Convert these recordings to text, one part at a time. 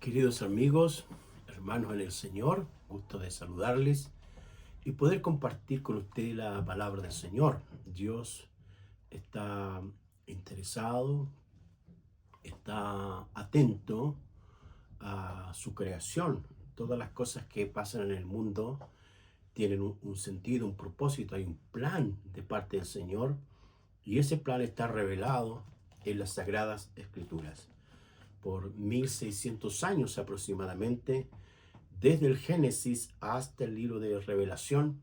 Queridos amigos, hermanos en el Señor, gusto de saludarles y poder compartir con ustedes la palabra del Señor. Dios está interesado, está atento a su creación. Todas las cosas que pasan en el mundo tienen un sentido, un propósito, hay un plan de parte del Señor y ese plan está revelado en las Sagradas Escrituras. Por 1600 años aproximadamente, desde el Génesis hasta el libro de Revelación,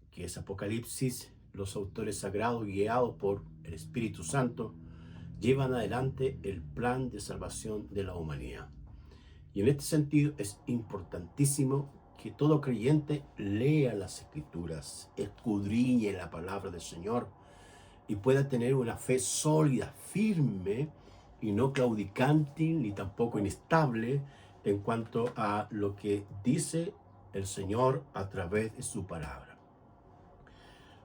que es Apocalipsis, los autores sagrados, guiados por el Espíritu Santo, llevan adelante el plan de salvación de la humanidad. Y en este sentido es importantísimo que todo creyente lea las Escrituras, escudriñe la palabra del Señor y pueda tener una fe sólida, firme y no claudicante ni tampoco inestable en cuanto a lo que dice el Señor a través de su palabra.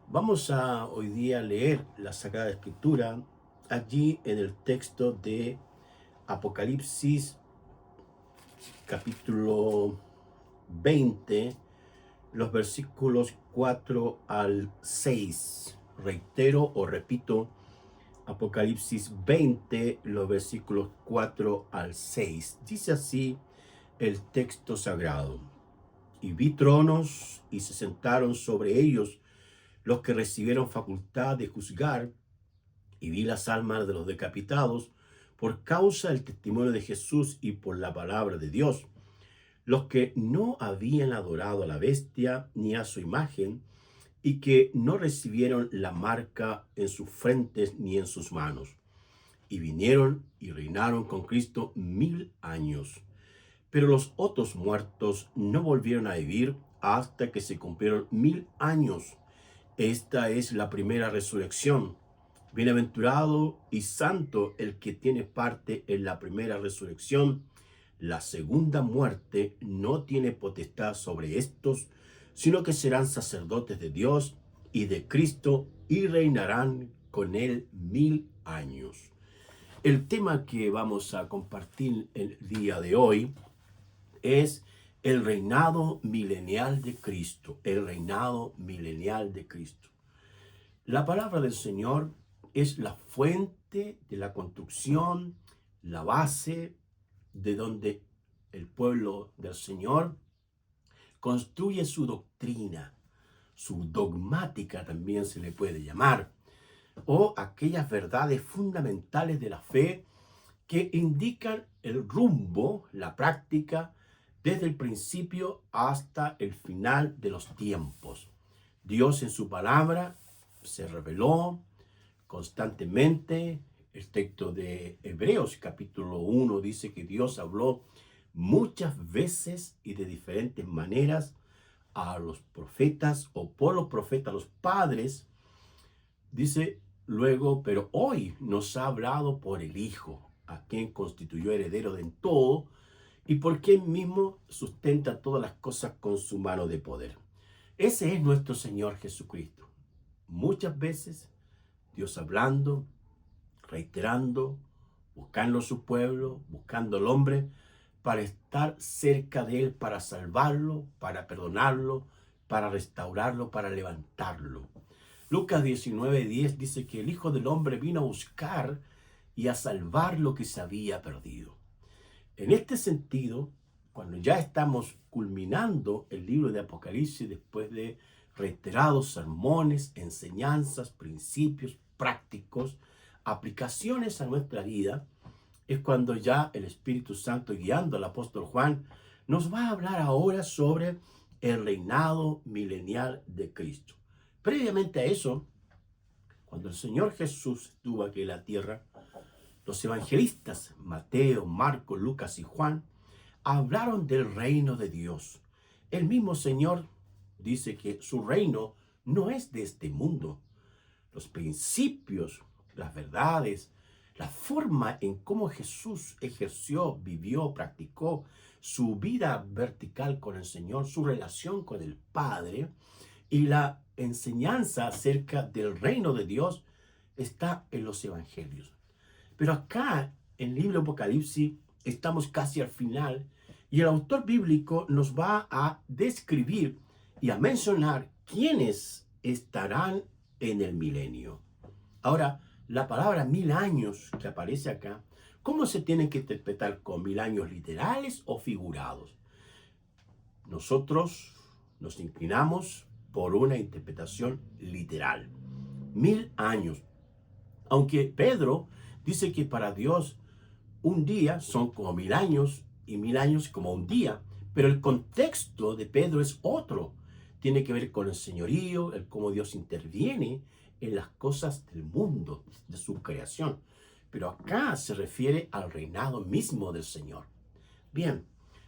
Vamos a hoy día leer la Sagrada Escritura allí en el texto de Apocalipsis capítulo 20, los versículos 4 al 6. Reitero o repito, Apocalipsis 20, los versículos 4 al 6. Dice así el texto sagrado. Y vi tronos y se sentaron sobre ellos los que recibieron facultad de juzgar, y vi las almas de los decapitados por causa del testimonio de Jesús y por la palabra de Dios, los que no habían adorado a la bestia ni a su imagen, y que no recibieron la marca en sus frentes ni en sus manos. Y vinieron y reinaron con Cristo 1000 años. Pero los otros muertos no volvieron a vivir hasta que se cumplieron 1000 años. Esta es la primera resurrección. Bienaventurado y santo el que tiene parte en la primera resurrección. La segunda muerte no tiene potestad sobre estos, sino que serán sacerdotes de Dios y de Cristo y reinarán con él 1000 años. El tema que vamos a compartir el día de hoy es el reinado milenial de Cristo, el reinado milenial de Cristo. La palabra del Señor es la fuente de la construcción, la base de donde el pueblo del Señor construye su doctrina, su dogmática también se le puede llamar, o aquellas verdades fundamentales de la fe que indican el rumbo, la práctica, desde el principio hasta el final de los tiempos. Dios en su palabra se reveló constantemente. El texto de Hebreos capítulo 1 dice que Dios habló muchas veces y de diferentes maneras a los profetas o por los profetas, los padres. Dice luego, pero hoy nos ha hablado por el Hijo, a quien constituyó heredero de todo y por quien mismo sustenta todas las cosas con su mano de poder. Ese es nuestro Señor Jesucristo. Muchas veces Dios hablando, reiterando, buscando su pueblo, buscando al hombre, para estar cerca de él, para salvarlo, para perdonarlo, para restaurarlo, para levantarlo. Lucas 19:10 dice que el Hijo del Hombre vino a buscar y a salvar lo que se había perdido. En este sentido, cuando ya estamos culminando el libro de Apocalipsis, después de reiterados sermones, enseñanzas, principios prácticos, aplicaciones a nuestra vida, es cuando ya el Espíritu Santo, guiando al apóstol Juan, nos va a hablar ahora sobre el reinado milenial de Cristo. Previamente a eso, cuando el Señor Jesús estuvo aquí en la tierra, los evangelistas Mateo, Marcos, Lucas y Juan hablaron del reino de Dios. El mismo Señor dice que su reino no es de este mundo. Los principios, las verdades, la forma en cómo Jesús ejerció, vivió, practicó su vida vertical con el Señor, su relación con el Padre y la enseñanza acerca del reino de Dios está en los evangelios. Pero acá, en el libro de Apocalipsis, estamos casi al final y el autor bíblico nos va a describir y a mencionar quiénes estarán en el milenio. Ahora, la palabra 1000 años que aparece acá, ¿cómo se tiene que interpretar? ¿Con 1000 años literales o figurados? Nosotros nos inclinamos por una interpretación literal. 1000 años. Aunque Pedro dice que para Dios un día son como 1000 años y 1000 años como un día, pero el contexto de Pedro es otro. Tiene que ver con el señorío, el cómo Dios interviene en las cosas del mundo, de su creación. Pero acá se refiere al reinado mismo del Señor. Bien,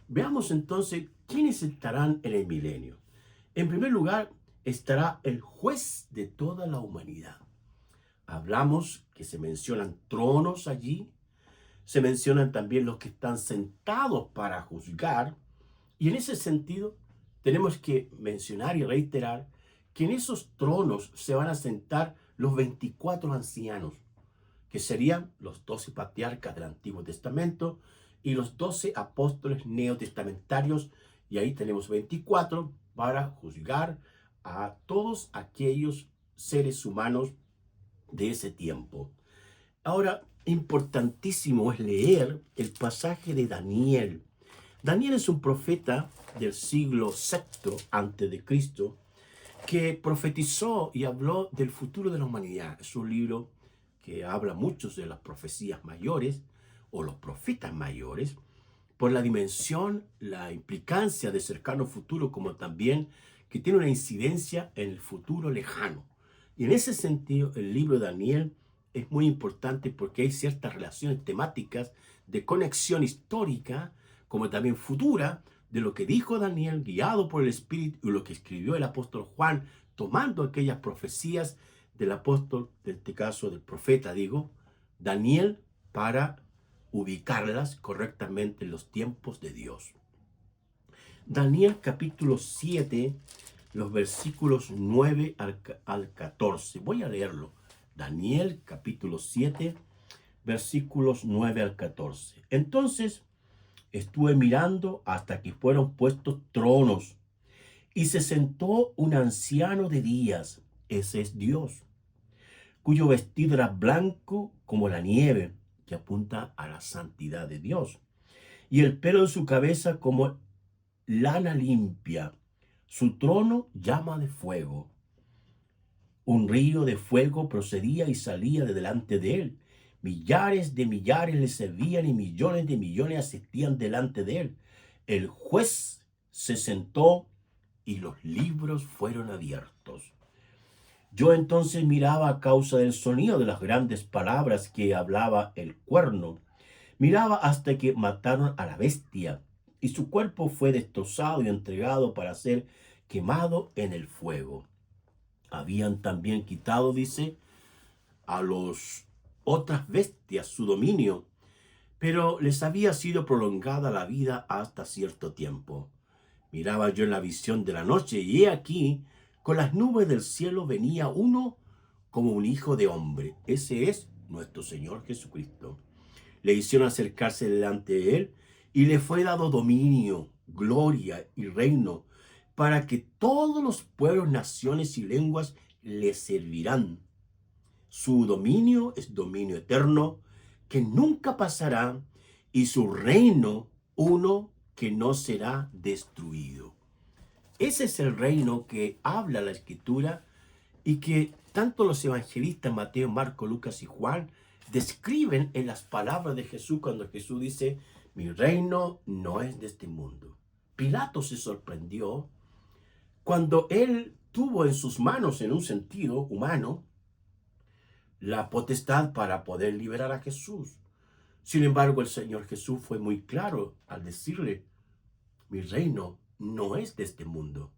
veamos entonces quiénes estarán en el milenio. En primer lugar, estará el juez de toda la humanidad. Hablamos que se mencionan tronos allí, se mencionan también los que están sentados para juzgar, y en ese sentido tenemos que mencionar y reiterar que en esos tronos se van a sentar los 24 ancianos, que serían los 12 patriarcas del Antiguo Testamento y los 12 apóstoles neotestamentarios, y ahí tenemos 24 para juzgar a todos aquellos seres humanos de ese tiempo. Ahora, importantísimo es leer el pasaje de Daniel. Daniel es un profeta del siglo VI antes de Cristo que profetizó y habló del futuro de la humanidad. Es un libro que habla mucho de las profecías mayores o los profetas mayores por la dimensión, la implicancia de cercano futuro, como también que tiene una incidencia en el futuro lejano. Y en ese sentido, el libro de Daniel es muy importante porque hay ciertas relaciones temáticas de conexión histórica, como también futura, de lo que dijo Daniel, guiado por el Espíritu, y lo que escribió el apóstol Juan, tomando aquellas profecías del apóstol, en este caso del profeta, Daniel, para ubicarlas correctamente en los tiempos de Dios. Daniel capítulo 7, los versículos 9 al 14. Voy a leerlo. Daniel capítulo 7, versículos 9 al 14. Entonces estuve mirando hasta que fueron puestos tronos y se sentó un anciano de días, ese es Dios, cuyo vestido era blanco como la nieve, que apunta a la santidad de Dios, y el pelo de su cabeza como lana limpia, su trono llama de fuego. Un río de fuego procedía y salía de delante de él. Millares de millares le servían y millones de millones asistían delante de él. El juez se sentó y los libros fueron abiertos. Yo entonces miraba a causa del sonido de las grandes palabras que hablaba el cuerno. Miraba hasta que mataron a la bestia y su cuerpo fue destrozado y entregado para ser quemado en el fuego. Habían también quitado, dice, a los otras bestias su dominio, pero les había sido prolongada la vida hasta cierto tiempo. Miraba yo en la visión de la noche, y he aquí, con las nubes del cielo venía uno como un hijo de hombre. Ese es nuestro Señor Jesucristo. Le hicieron acercarse delante de él, y le fue dado dominio, gloria y reino, para que todos los pueblos, naciones y lenguas le servirán. Su dominio es dominio eterno, que nunca pasará, y su reino uno que no será destruido. Ese es el reino que habla la Escritura y que tanto los evangelistas Mateo, Marco, Lucas y Juan describen en las palabras de Jesús cuando Jesús dice: mi reino no es de este mundo. Pilato se sorprendió cuando él tuvo en sus manos, en un sentido humano, la potestad para poder liberar a Jesús. Sin embargo, el Señor Jesús fue muy claro al decirle: mi reino no es de este mundo.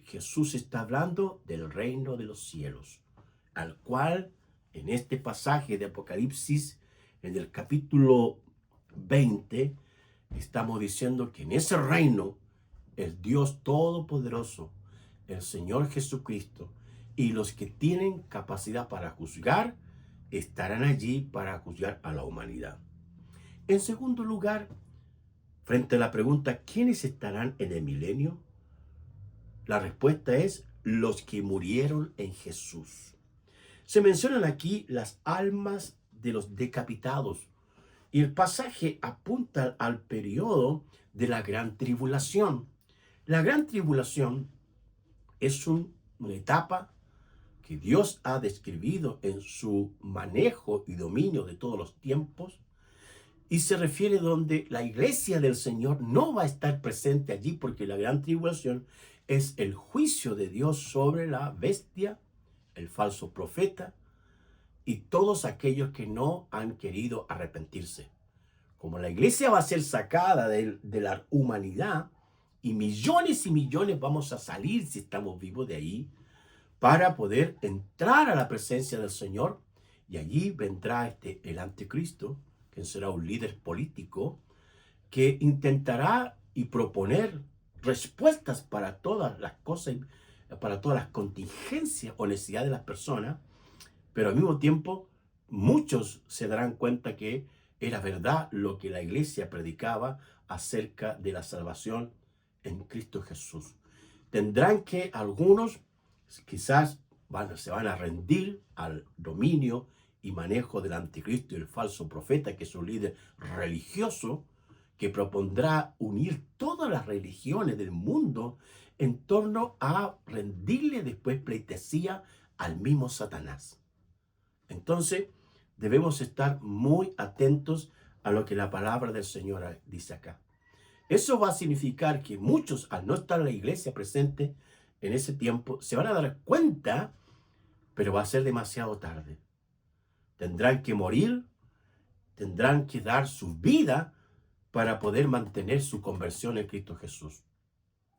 Jesús está hablando del reino de los cielos, al cual en este pasaje de Apocalipsis, en el capítulo 20, estamos diciendo que en ese reino el Dios Todopoderoso, el Señor Jesucristo, y los que tienen capacidad para juzgar, estarán allí para juzgar a la humanidad. En segundo lugar, frente a la pregunta, ¿quiénes estarán en el milenio? La respuesta es los que murieron en Jesús. Se mencionan aquí las almas de los decapitados y el pasaje apunta al periodo de la gran tribulación. La gran tribulación es una etapa que Dios ha descrito en su manejo y dominio de todos los tiempos, y se refiere donde la iglesia del Señor no va a estar presente allí, porque la gran tribulación es el juicio de Dios sobre la bestia, el falso profeta y todos aquellos que no han querido arrepentirse. Como la iglesia va a ser sacada de la humanidad, y millones vamos a salir si estamos vivos de ahí, para poder entrar a la presencia del Señor, y allí vendrá el anticristo, que será un líder político que intentará y proponer respuestas para todas las cosas, para todas las contingencias o necesidades de las personas, pero al mismo tiempo muchos se darán cuenta que era verdad lo que la iglesia predicaba acerca de la salvación en Cristo Jesús. Tendrán que algunos quizás se van a rendir al dominio y manejo del anticristo y el falso profeta, que es un líder religioso que propondrá unir todas las religiones del mundo en torno a rendirle después pleitesía al mismo Satanás. Entonces, debemos estar muy atentos a lo que la palabra del Señor dice acá. Eso va a significar que muchos, al no estar en la iglesia presente en ese tiempo, se van a dar cuenta, pero va a ser demasiado tarde. Tendrán que morir, tendrán que dar su vida para poder mantener su conversión en Cristo Jesús.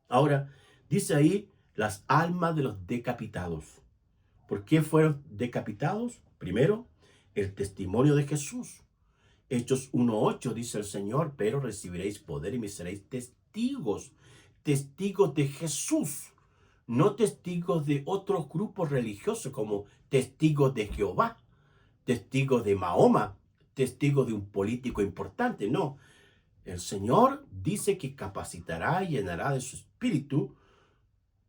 Ahora, dice ahí las almas de los decapitados. ¿Por qué fueron decapitados? Primero, el testimonio de Jesús. Hechos 1:8 dice el Señor, pero recibiréis poder y me seréis testigos, testigos de Jesús, no testigos de otros grupos religiosos como testigos de Jehová, testigos de Mahoma, testigos de un político importante. No, el Señor dice que capacitará y llenará de su espíritu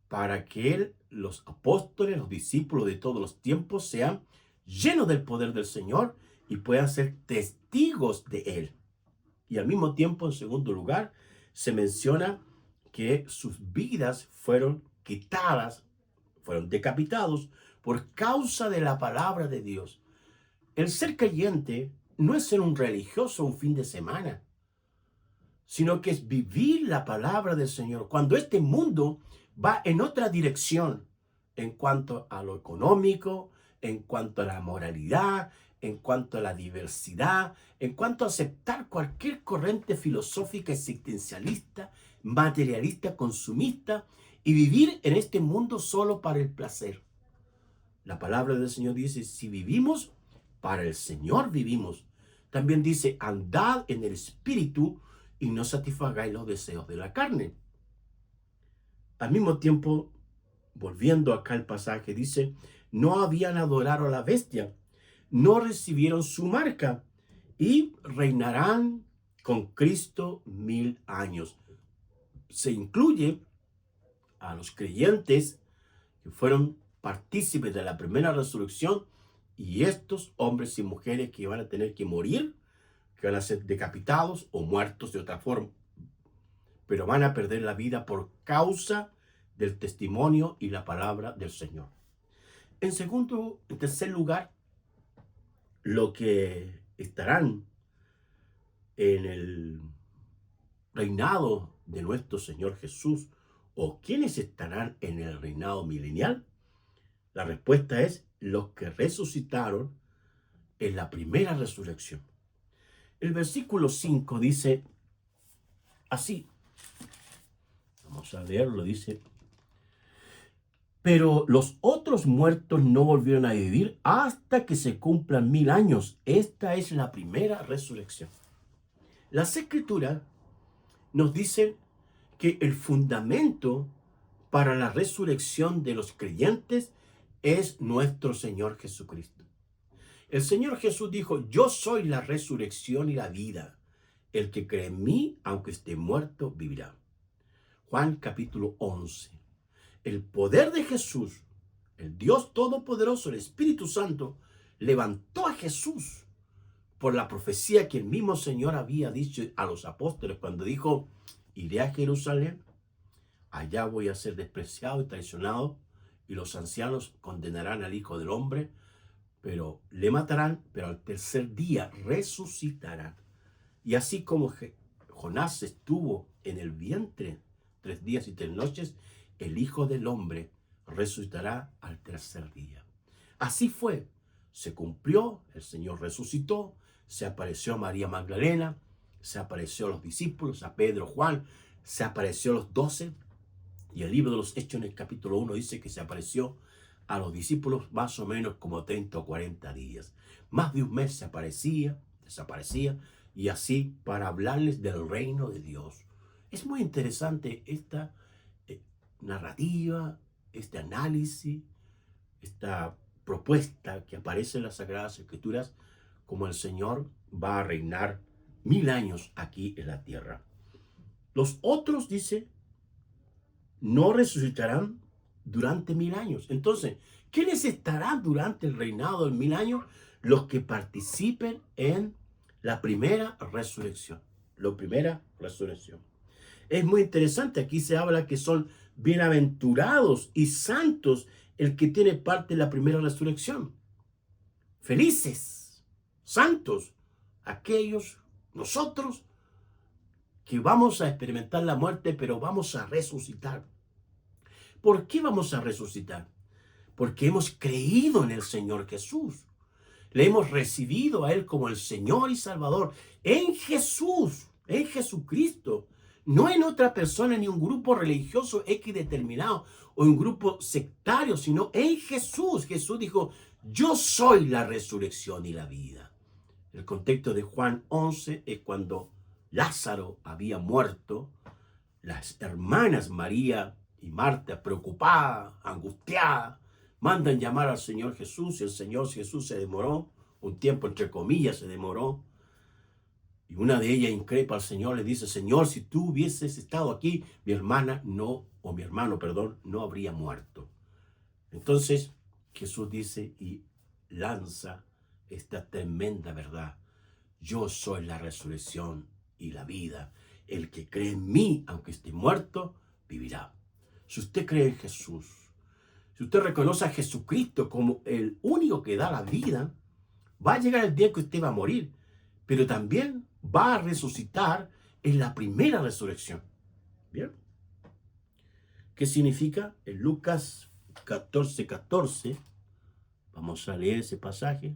para que los apóstoles, los discípulos de todos los tiempos sean llenos del poder del Señor y puedan ser testigos de Él. Y al mismo tiempo, en segundo lugar, se menciona que sus vidas fueron quitadas, fueron decapitados por causa de la palabra de Dios. El ser creyente no es ser un religioso un fin de semana, sino que es vivir la palabra del Señor. Cuando este mundo va en otra dirección en cuanto a lo económico, en cuanto a la moralidad, en cuanto a la diversidad, en cuanto a aceptar cualquier corriente filosófica existencialista, materialista, consumista, y vivir en este mundo solo para el placer. La palabra del Señor dice, si vivimos, para el Señor vivimos. También dice, andad en el Espíritu y no satisfagáis los deseos de la carne. Al mismo tiempo, volviendo acá al pasaje, dice, no habían adorado a la bestia, no recibieron su marca y reinarán con Cristo 1000 años. Se incluye a los creyentes que fueron partícipes de la primera resurrección y estos hombres y mujeres que van a tener que morir, que van a ser decapitados o muertos de otra forma, pero van a perder la vida por causa del testimonio y la palabra del Señor. En tercer lugar, lo que estarán en el reinado de nuestro Señor Jesús, o quienes estarán en el reinado milenial, la respuesta es los que resucitaron en la primera resurrección. El versículo 5 dice así, vamos a leerlo, dice, pero los otros muertos no volvieron a vivir hasta que se cumplan 1000 años. Esta es la primera resurrección. Las Escrituras nos dicen que el fundamento para la resurrección de los creyentes es nuestro Señor Jesucristo. El Señor Jesús dijo, yo soy la resurrección y la vida. el que cree en mí, aunque esté muerto, vivirá. Juan capítulo 11. El poder de Jesús, el Dios Todopoderoso, el Espíritu Santo, levantó a Jesús por la profecía que el mismo Señor había dicho a los apóstoles cuando dijo: iré a Jerusalén, allá voy a ser despreciado y traicionado, y los ancianos condenarán al Hijo del Hombre, pero le matarán, pero al tercer día resucitará. Y así como Jonás estuvo en el vientre 3 días y 3 noches, el Hijo del Hombre resucitará al tercer día. Así fue, se cumplió, el Señor resucitó, se apareció a María Magdalena, se apareció a los discípulos, a Pedro, Juan, se apareció a los 12, y el libro de los Hechos en el capítulo 1 dice que se apareció a los discípulos más o menos como 30 o 40 días. Más de un mes se aparecía, desaparecía, y así para hablarles del reino de Dios. Es muy interesante esta narrativa, este análisis, esta propuesta que aparece en las Sagradas Escrituras, como el Señor va a reinar 1000 años aquí en la tierra. Los otros, dice, no resucitarán durante 1000 años. Entonces, ¿quiénes estarán durante el reinado de 1000 años? Los que participen en la primera resurrección. La primera resurrección. Es muy interesante, aquí se habla que son bienaventurados y santos el que tiene parte en la primera resurrección. Felices, santos, aquellos, nosotros, que vamos a experimentar la muerte, pero vamos a resucitar. ¿Por qué vamos a resucitar? Porque hemos creído en el Señor Jesús. Le hemos recibido a Él como el Señor y Salvador. En Jesús, en Jesucristo. No en otra persona ni un grupo religioso X determinado o un grupo sectario, sino en Jesús. Jesús dijo: yo soy la resurrección y la vida. El contexto de Juan 11 es cuando Lázaro había muerto. Las hermanas María y Marta, preocupadas, angustiadas, mandan llamar al Señor Jesús, y el Señor Jesús se demoró, un tiempo entre comillas se demoró, y una de ellas increpa al Señor, le dice: Señor, si tú hubieses estado aquí, mi hermana no, o mi hermano, perdón, no habría muerto. Entonces Jesús dice y lanza esta tremenda verdad: yo soy la resurrección y la vida. El que cree en mí, aunque esté muerto, vivirá. Si usted cree en Jesús, si usted reconoce a Jesucristo como el único que da la vida, va a llegar el día que usted va a morir, pero también va a resucitar en la primera resurrección. ¿Bien? ¿Qué significa? En Lucas 14:14, vamos a leer ese pasaje.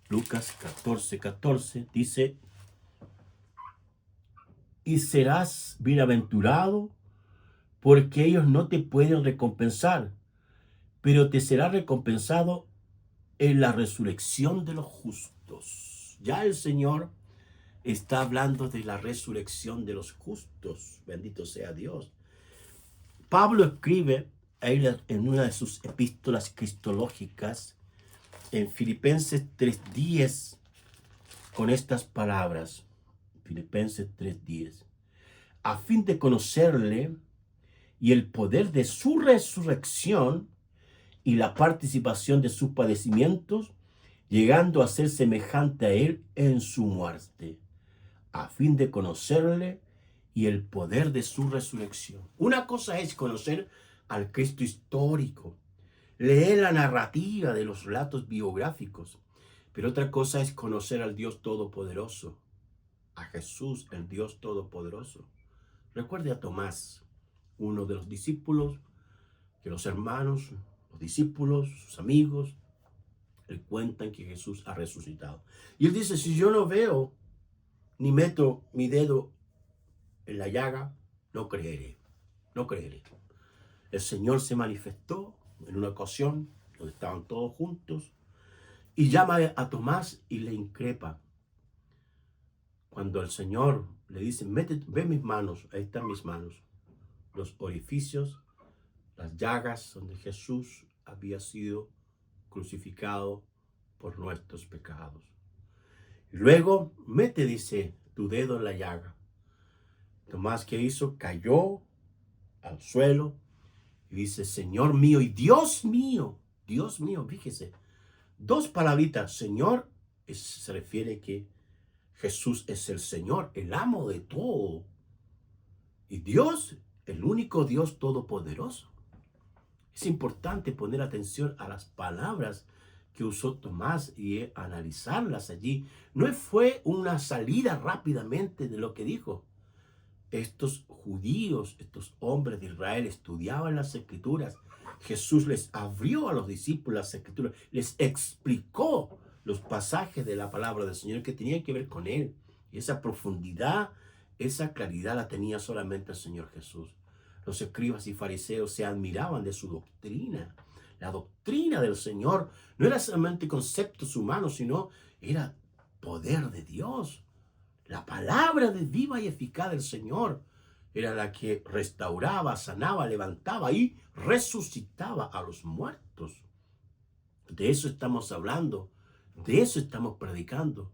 Lucas 14:14 dice: y serás bienaventurado, porque ellos no te pueden recompensar, pero te será recompensado en la resurrección de los justos. Ya el Señor está hablando de la resurrección de los justos. Bendito sea Dios. Pablo escribe en una de sus epístolas cristológicas, en Filipenses 3:10, con estas palabras. Filipenses 3:10. A fin de conocerle y el poder de su resurrección y la participación de sus padecimientos, llegando a ser semejante a él en su muerte, a fin de conocerle y el poder de su resurrección. Una cosa es conocer al Cristo histórico, leer la narrativa de los relatos biográficos, pero otra cosa es conocer al Dios Todopoderoso, a Jesús, el Dios Todopoderoso. Recuerde a Tomás, uno de los discípulos, que los hermanos, los discípulos, sus amigos, le cuentan que Jesús ha resucitado. Y él dice: si yo no veo ni meto mi dedo en la llaga, no creeré, no creeré. El Señor se manifestó en una ocasión donde estaban todos juntos y llama a Tomás y le increpa. Cuando el Señor le dice: ve mis manos, ahí están mis manos, los orificios, las llagas donde Jesús había sido crucificado por nuestros pecados. Y luego dice, tu dedo en la llaga. Tomás, ¿qué hizo? Cayó al suelo y dice, Señor mío y Dios mío. Dios mío, fíjese. Dos palabritas. Señor se refiere que Jesús es el Señor, el amo de todo. Y Dios, el único Dios todopoderoso. Es importante poner atención a las palabras que usó Tomás y analizarlas allí. No fue una salida rápidamente de lo que dijo. Estos judíos, estos hombres de Israel estudiaban las Escrituras. Jesús les abrió a los discípulos las Escrituras, les explicó los pasajes de la palabra del Señor que tenían que ver con Él. Y esa profundidad, esa claridad la tenía solamente el Señor Jesús. Los escribas y fariseos se admiraban de su doctrina. La doctrina del Señor no era solamente conceptos humanos, sino era poder de Dios. La palabra de viva y eficaz del Señor era la que restauraba, sanaba, levantaba y resucitaba a los muertos. De eso estamos hablando, de eso estamos predicando,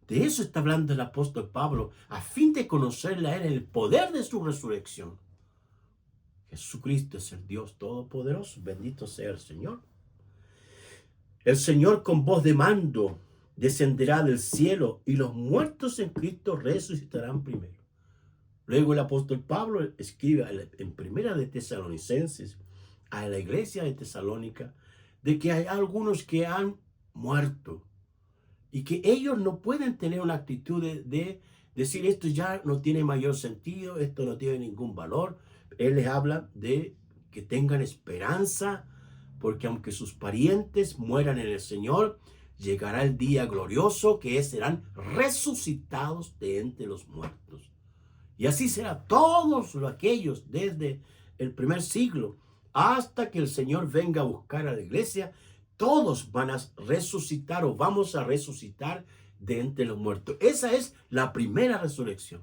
de eso está hablando el apóstol Pablo, a fin de conocerle a él el poder de su resurrección. Jesucristo es el Dios Todopoderoso, bendito sea el Señor. El Señor con voz de mando descenderá del cielo y los muertos en Cristo resucitarán primero. Luego el apóstol Pablo escribe en Primera de Tesalonicenses a la iglesia de Tesalónica de que hay algunos que han muerto y que ellos no pueden tener una actitud de decir esto ya no tiene mayor sentido, esto no tiene ningún valor. Él les habla de que tengan esperanza, porque aunque sus parientes mueran en el Señor, llegará el día glorioso que serán resucitados de entre los muertos. Y así será todos aquellos desde el primer siglo hasta que el Señor venga a buscar a la iglesia. Todos van a resucitar o vamos a resucitar de entre los muertos. Esa es la primera resurrección.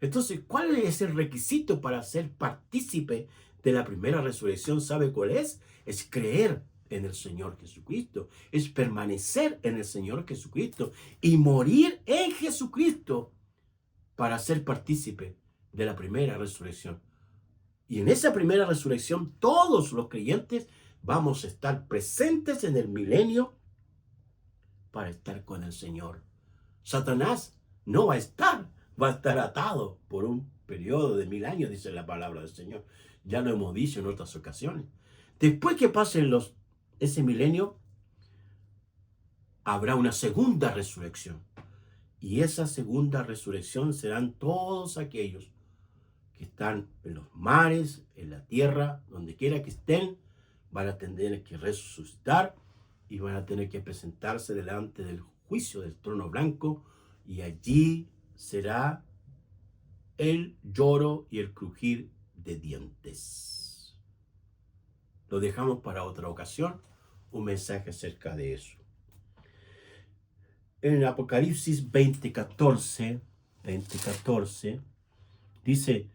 Entonces, ¿cuál es el requisito para ser partícipe de la primera resurrección? ¿Sabe cuál es? Es creer en el Señor Jesucristo. Es permanecer en el Señor Jesucristo y morir en Jesucristo para ser partícipe de la primera resurrección. Y en esa primera resurrección, todos los creyentes vamos a estar presentes en el milenio para estar con el Señor. Satanás no va a estar atado por un periodo de 1000 años, dice la palabra del Señor. Ya lo hemos dicho en otras ocasiones. Después que pasen ese milenio, habrá una segunda resurrección. Y esa segunda resurrección serán todos aquellos que están en los mares, en la tierra, donde quiera que estén, van a tener que resucitar y van a tener que presentarse delante del juicio del trono blanco, y allí será el lloro y el crujir de dientes. Lo dejamos para otra ocasión, un mensaje acerca de eso. En Apocalipsis 20:14, dice,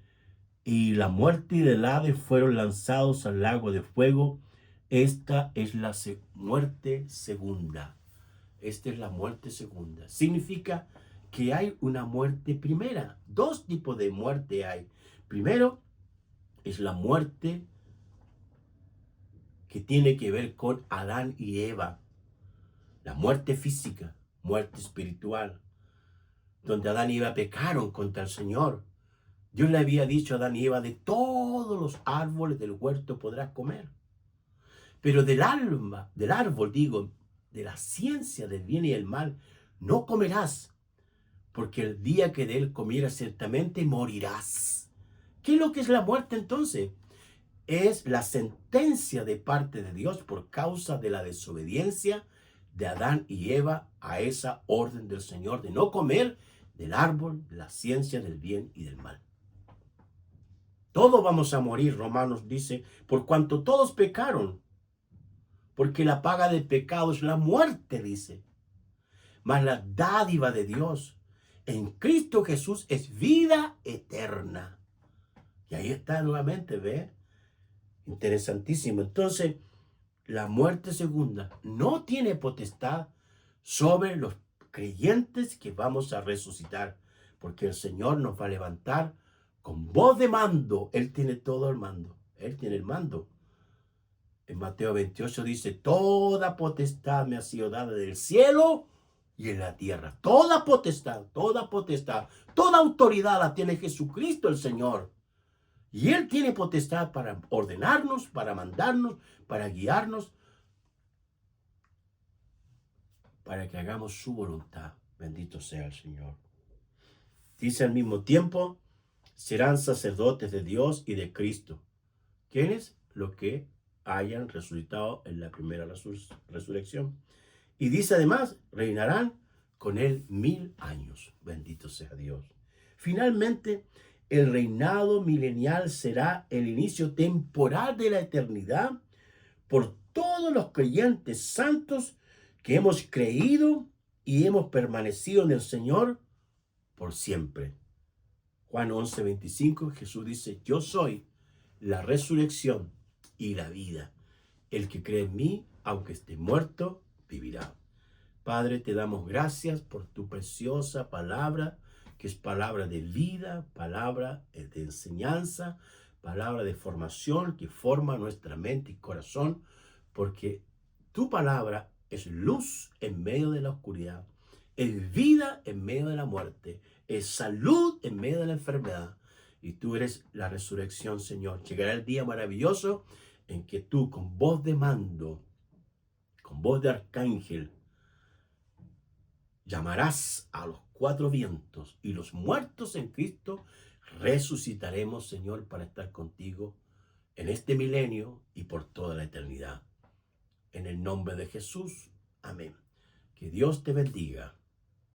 y la muerte y el Hades fueron lanzados al lago de fuego. Esta es la muerte segunda. Esta es la muerte segunda. Significa que hay una muerte primera. Dos tipos de muerte hay. Primero es la muerte que tiene que ver con Adán y Eva. La muerte física, muerte espiritual, donde Adán y Eva pecaron contra el Señor. Dios le había dicho a Adán y Eva, de todos los árboles del huerto podrás comer, pero del árbol, de la ciencia del bien y el mal, no comerás, porque el día que de él comieras ciertamente morirás. ¿Qué es lo que es la muerte entonces? Es la sentencia de parte de Dios por causa de la desobediencia de Adán y Eva a esa orden del Señor de no comer del árbol de la ciencia del bien y del mal. Todos vamos a morir, Romanos dice, por cuanto todos pecaron, porque la paga del pecado es la muerte, dice. Mas la dádiva de Dios en Cristo Jesús es vida eterna. Y ahí está nuevamente, ¿ve? Interesantísimo. Entonces, la muerte segunda no tiene potestad sobre los creyentes que vamos a resucitar, porque el Señor nos va a levantar con voz de mando. Él tiene todo el mando. Él tiene el mando. En Mateo 28 dice, toda potestad me ha sido dada del cielo y en la tierra. Toda potestad, toda autoridad la tiene Jesucristo el Señor. Y Él tiene potestad para ordenarnos, para mandarnos, para guiarnos, para que hagamos su voluntad. Bendito sea el Señor. Dice al mismo tiempo, serán sacerdotes de Dios y de Cristo. ¿Quiénes? Los que hayan resucitado en la primera resurrección. Y dice además, reinarán con Él 1000 años. Bendito sea Dios. Finalmente, el reinado milenial será el inicio temporal de la eternidad por todos los creyentes santos que hemos creído y hemos permanecido en el Señor por siempre. Juan 11:25, Jesús dice, yo soy la resurrección y la vida. El que cree en mí, aunque esté muerto, vivirá. Padre, te damos gracias por tu preciosa palabra, que es palabra de vida, palabra de enseñanza, palabra de formación que forma nuestra mente y corazón, porque tu palabra es luz en medio de la oscuridad, es vida en medio de la muerte, es salud en medio de la enfermedad. Y tú eres la resurrección, Señor. Llegará el día maravilloso en que tú, con voz de mando, con voz de arcángel, llamarás a los 4 vientos y los muertos en Cristo resucitaremos, Señor, para estar contigo en este milenio y por toda la eternidad. En el nombre de Jesús, amén. Que Dios te bendiga.